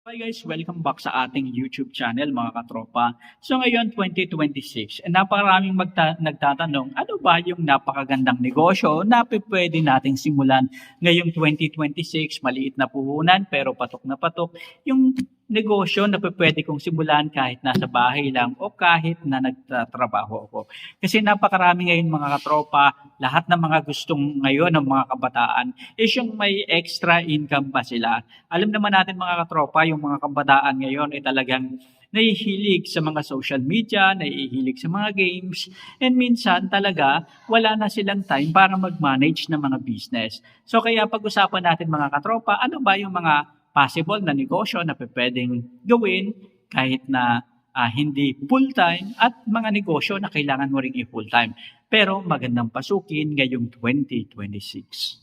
Hi guys, welcome back sa ating YouTube channel mga katropa. So ngayon 2026, napakaraming nagtatanong ano ba yung napakagandang negosyo na pwede nating simulan ngayong 2026, maliit na puhunan pero patok na patok yung negosyo na pwede kong simulan kahit nasa bahay lang o kahit na nagtatrabaho ako. Kasi napakarami ngayon mga katropa, lahat ng mga gustong ngayon ng mga kabataan is yung may extra income pa sila. Alam naman natin mga katropa, yung mga kabataan ngayon ay talagang nahihilig sa mga social media, nahihilig sa mga games, and minsan talaga wala na silang time para mag-manage ng mga business. So kaya pag-usapan natin mga katropa, ano ba yung mga possible na negosyo na pwedeng gawin kahit na hindi full-time at mga negosyo na kailangan mo ring i-full-time. Pero magandang pasukin ngayong 2026.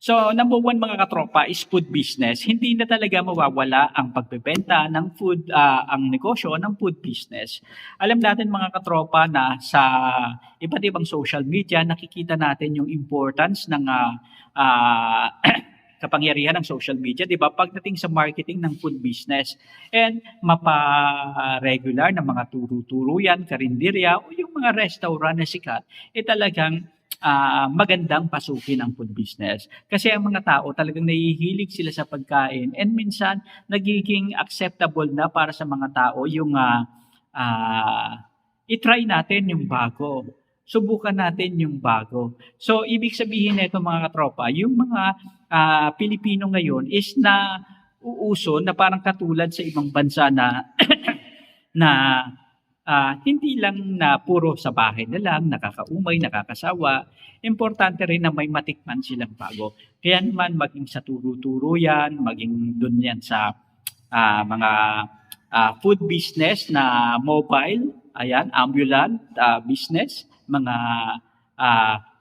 So, number one mga katropa is food business. Hindi na talaga mawawala ang pagbebenta ng food, ang negosyo ng food business. Alam natin mga katropa na sa iba't ibang social media, nakikita natin yung importance ng kapangyarihan ng social media, di ba? Pagdating sa marketing ng food business and mapa-regular ng mga turo-turo yan, karinderya o yung mga restaurant na sikat, talagang magandang pasukin ang food business. Kasi ang mga tao talagang nahihilig sila sa pagkain and minsan nagiging acceptable na para sa mga tao yung i-try natin yung bago. Subukan natin yung bago. So, ibig sabihin nito mga katropa, yung mga Pilipino ngayon is na uuso na parang katulad sa ibang bansa na na hindi lang na puro sa bahay na lang, nakakaumay, nakakasawa. Importante rin na may matikman silang bago. Kaya naman maging sa turo-turo yan, maging dun yan sa mga food business na mobile, ayan, ambulant business, mga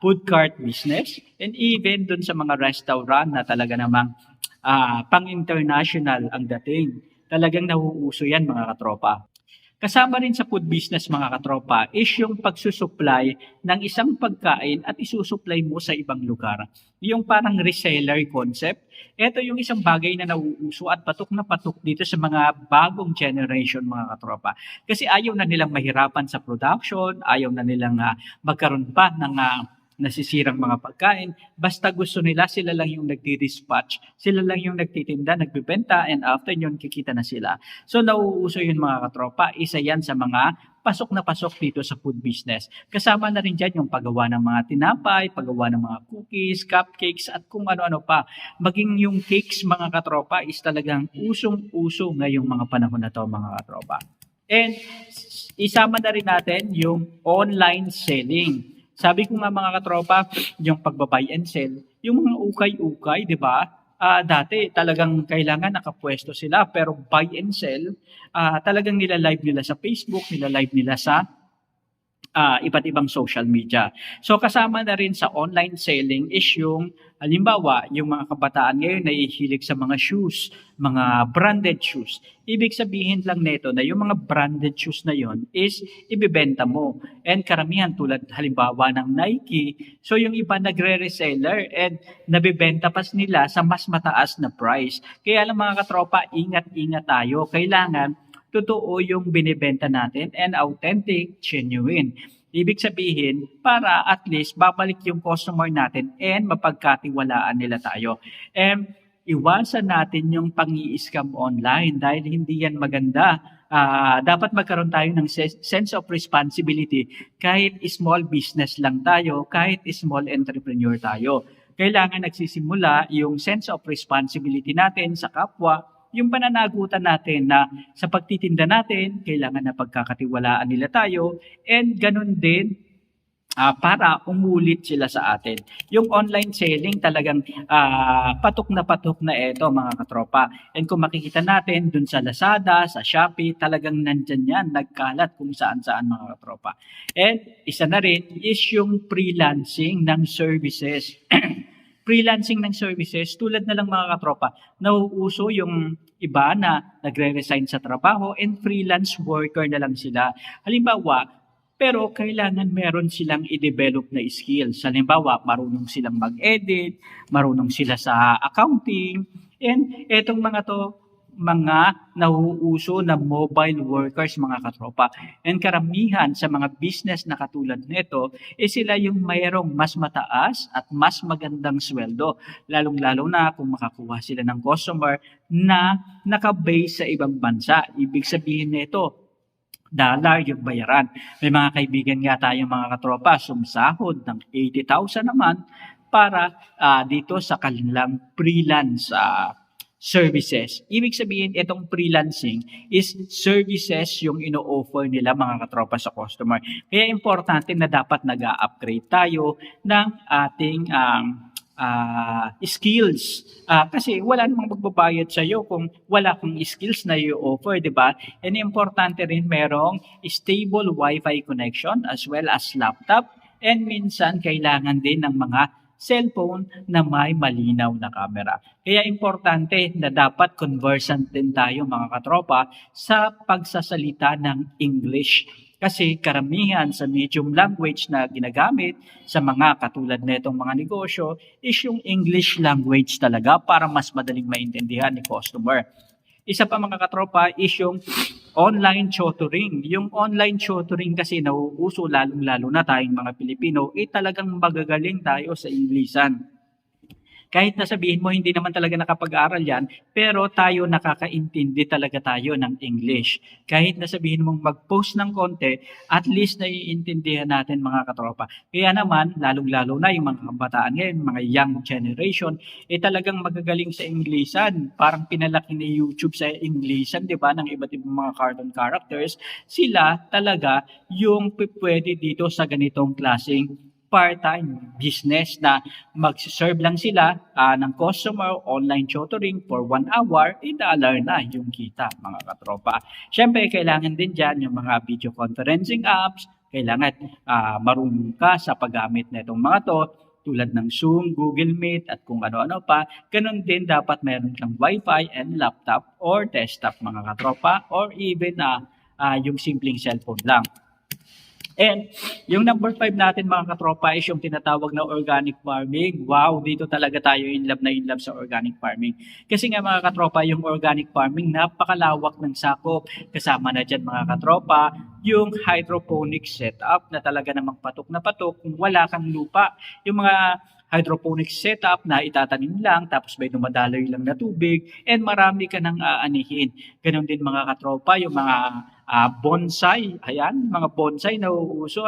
food cart business, and even dun sa mga restaurant na talaga namang pang-international ang dating. Talagang nauuso yan mga katropa. Kasama rin sa food business mga katropa is yung pagsusupply ng isang pagkain at isusupply mo sa ibang lugar. Yung parang reseller concept. Ito yung isang bagay na nauuso at patok na patok dito sa mga bagong generation mga katropa. Kasi ayaw na nilang mahirapan sa production, ayaw na nilang magkaroon pa ng nasisirang mga pagkain. Basta gusto nila, sila lang yung nagdi-dispatch, sila lang yung nagtitinda, nagbebenta, and after yun, kikita na sila. So, nauuso yun mga katropa. Isa yan sa mga pasok na pasok dito sa food business. Kasama na rin dyan yung paggawa ng mga tinapay, paggawa ng mga cookies, cupcakes, at kung ano-ano pa. Maging yung cakes mga katropa is talagang usong-uso ngayong mga panahon na to mga katropa. And isama na rin natin yung online selling. Sabi ko nga mga katropa, yung pagbabuy and sell, yung mga ukay-ukay, di ba? Dati talagang kailangan nakapwesto sila, pero buy and sell, talagang nila-live nila sa Facebook, nila-live nila sa iba't ibang social media. So kasama na rin sa online selling is yung halimbawa, yung mga kabataan ngayon nahihilig sa mga shoes, mga branded shoes. Ibig sabihin lang nito na yung mga branded shoes na yon is ibebenta mo. And karamihan tulad halimbawa ng Nike, so yung iba nagre-reseller and nabebenta pa nila sa mas mataas na price. Kaya lang mga katropa, ingat-ingat tayo. Kailangan totoo yung binibenta natin and authentic, genuine. Ibig sabihin, para at least babalik yung customer natin and mapagkatiwalaan nila tayo. And iwasan natin yung pang-i-scam online dahil hindi yan maganda. Dapat magkaroon tayo ng sense of responsibility kahit small business lang tayo, kahit small entrepreneur tayo. Kailangan nagsisimula yung sense of responsibility natin sa kapwa, yung pananagutan natin na sa pagtitinda natin, kailangan na pagkakatiwalaan nila tayo and ganun din para umulit sila sa atin. Yung online selling talagang patok na ito mga katropa. And kung makikita natin dun sa Lazada, sa Shopee, talagang nandyan yan, nagkalat kung saan-saan mga katropa. And isa na rin is yung freelancing ng services. Freelancing ng services, tulad na lang mga katropa, nauuso yung iba na nagre-resign sa trabaho and freelance worker na lang sila. Halimbawa, pero kailangan meron silang i-develop na skills. Halimbawa, marunong silang mag-edit, marunong sila sa accounting, and etong mga to, mga nauuso na mobile workers mga katropa. And karamihan sa mga business na katulad nito, sila yung mayroong mas mataas at mas magandang sweldo. Lalong-lalo na kung makakuha sila ng customer na naka-base sa ibang bansa. Ibig sabihin nito, dollar yung bayaran. May mga kaibigan nga tayong mga katropa, sumasahod ng 80,000 naman para dito sa kanilang freelance services. Ibig sabihin, itong freelancing is services yung ino-offer nila mga katropa sa customer. Kaya importante na dapat nag-upgrade tayo ng ating skills. Kasi wala namang magbabayad sa iyo kung wala kang skills na i-offer, di ba? And importante rin merong stable Wi-Fi connection as well as laptop. And minsan kailangan din ng mga cellphone na may malinaw na camera. Kaya importante na dapat conversant din tayo mga katropa sa pagsasalita ng English. Kasi karamihan sa medium language na ginagamit sa mga katulad nitong mga negosyo is yung English language talaga para mas madaling maintindihan ni customer. Isa pa mga katropa is yung online tutoring. Yung online tutoring kasi nauuso lalong-lalo na tayong mga Pilipino, talagang magagaling tayo sa Inglesan. Kahit na sabihin mo hindi naman talaga nakapag-aral yan, pero tayo nakakaintindi talaga tayo ng English. Kahit na sabihin mong mag-post ng konti, at least naiintindihan natin mga katropa. Kaya naman, lalong-lalo na yung mga kabataan ngayon, mga young generation, talagang magagaling sa Inglesan. Parang pinalaki ni YouTube sa Inglesan, di ba, ng iba't ibang mga cartoon characters. Sila talaga yung pwede dito sa ganitong klaseng part-time business na mag-serve lang sila ng customer online tutoring for 1 hour, $1 na yung kita mga katropa. Siyempre, kailangan din dyan yung mga video conferencing apps, kailangan marunong ka sa paggamit na itong mga to, tulad ng Zoom, Google Meet, at kung ano-ano pa. Ganun din dapat meron kang Wi-Fi and laptop or desktop mga katropa, or even yung simpleng cellphone lang. And yung number 5 natin mga katropa is yung tinatawag na organic farming. Wow, dito talaga tayo in love sa organic farming. Kasi nga mga katropa, yung organic farming napakalawak ng sakop. Kasama na dyan mga katropa, yung hydroponic setup na talaga namang patok na patok kung wala kang lupa. Yung mga hydroponic setup na itatanim lang tapos may dumadaloy lang na tubig and marami ka nang aanihin. Ganon din mga katropa, yung mga bonsai. Ayan, mga bonsai na uuso.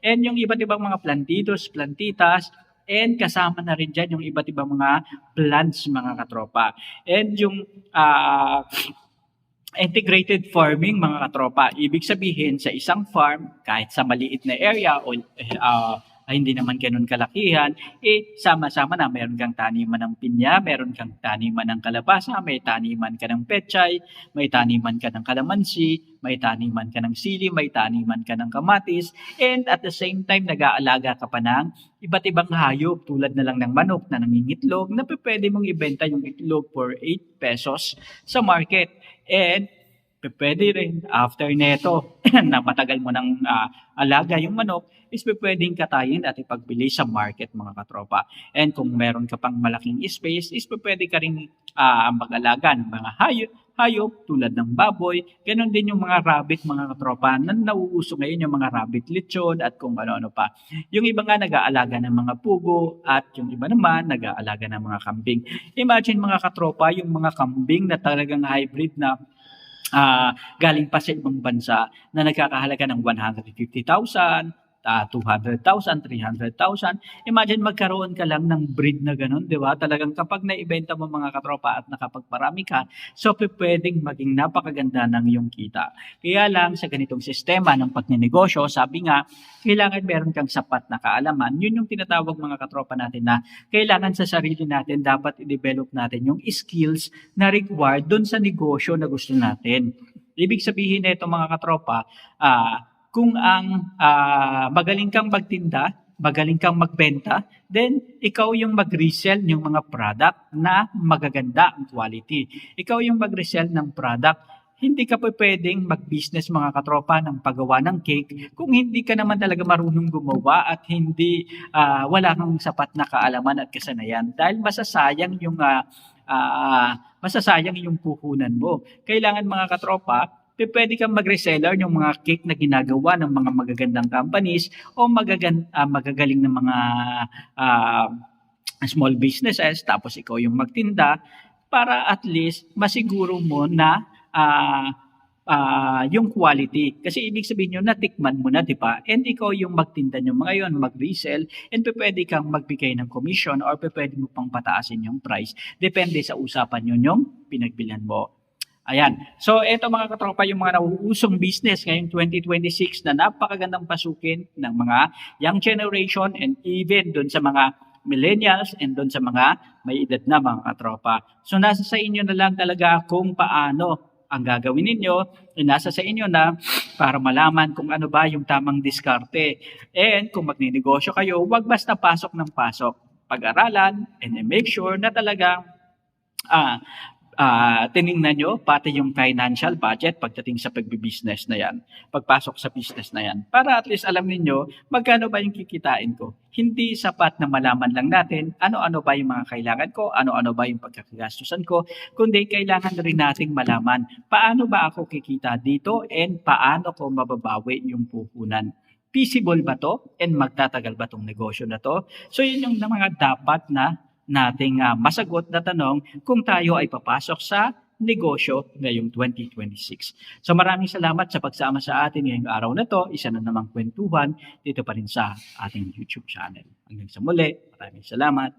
And yung iba't ibang mga plantitos, plantitas, and kasama na rin dyan yung iba't ibang mga plants mga katropa. And yung integrated farming mga katropa, ibig sabihin sa isang farm, kahit sa maliit na area o hindi naman ganun kalakihan, sama-sama na meron kang taniman ng pinya, meron kang taniman ng kalabasa, may taniman ka ng pechay, may taniman ka ng kalamansi, may taniman ka ng sili, may taniman ka ng kamatis, and at the same time, nag-aalaga ka pa ng iba't ibang hayop tulad na lang ng manok na nangingitlog na pwede mong ibenta yung itlog for 8 pesos sa market. And pwede rin after neto na matagal mo ng alaga yung manok, is pwedeng katayin at ipagbili sa market mga katropa. And kung meron ka pang malaking space, is pwede ka rin mag-alaga ng mga hayop tulad ng baboy. Ganon din yung mga rabbit mga katropa na nauuso ngayon, yung mga rabbit lechon at kung ano-ano pa. Yung iba nga nag-aalaga ng mga pugo at yung iba naman nag-aalaga ng mga kambing. Imagine mga katropa, yung mga kambing na talagang hybrid na galing pa sa ibang bansa na nagkakahalaga ng 150,000, 200,000, 300,000. Imagine magkaroon ka lang ng breed na ganun, di ba? Talagang kapag naibenta mo mga katropa at nakapagparami ka, so pwedeng maging napakaganda ng iyong kita. Kaya lang sa ganitong sistema ng pagninegosyo, sabi nga, kailangan meron kang sapat na kaalaman. Yun yung tinatawag mga katropa natin na kailangan sa sarili natin, dapat i-develop natin yung skills na required dun sa negosyo na gusto natin. Ibig sabihin nito mga katropa, kung ang magaling kang magtinda, magaling kang magbenta, then ikaw yung mag-resell ng mga product na magaganda ang quality. Ikaw yung mag-resell ng product. Hindi ka pwedeng mag-business mga katropa ng paggawa ng cake kung hindi ka naman talaga marunong gumawa at hindi wala kang sapat na kaalaman at kasanayan. Dahil masasayang yung masasayang yung puhunan mo. Kailangan mga katropa, pwede kang mag-reseller yung mga cake na ginagawa ng mga magagandang companies o magagaling ng mga ah, small businesses, tapos ikaw yung magtinda para at least masiguro mo na yung quality. Kasi ibig sabihin yun, natikman mo na, di ba? And ikaw yung magtinda nyo mga yun, mag-resell, and pwede kang magbigay ng commission or pwede mo pang pataasin yung price. Depende sa usapan yun yung pinagbilan mo. Ayan. So, eto mga katropa, yung mga nauusong business ngayong 2026 na napakagandang pasukin ng mga young generation and even doon sa mga millennials and doon sa mga may edad na mga katropa. So, nasa sa inyo na lang talaga kung paano ang gagawin ninyo. Nasa sa inyo na para malaman kung ano ba yung tamang diskarte. And kung magninegosyo kayo, wag basta pasok ng pasok. Pag-aralan and make sure na talagang tiningnan nyo pati yung financial budget pagdating sa pagbibusiness na yan, pagpasok sa business na yan, para at least alam niyo magkano ba yung kikitain ko. Hindi sapat na malaman lang natin ano-ano ba yung mga kailangan ko, ano-ano ba yung pagkakagastusan ko, kundi kailangan rin nating malaman paano ba ako kikita dito and paano ko mababawi yung puhunan. Feasible ba to and magtatagal ba tong negosyo na to? So yun yung mga dapat na nating masagot na tanong kung tayo ay papasok sa negosyo ngayong 2026. So maraming salamat sa pagsama sa atin ngayong araw na to. Isa na namang kwentuhan dito pa rin sa ating YouTube channel. Hanggang sa muli, maraming salamat.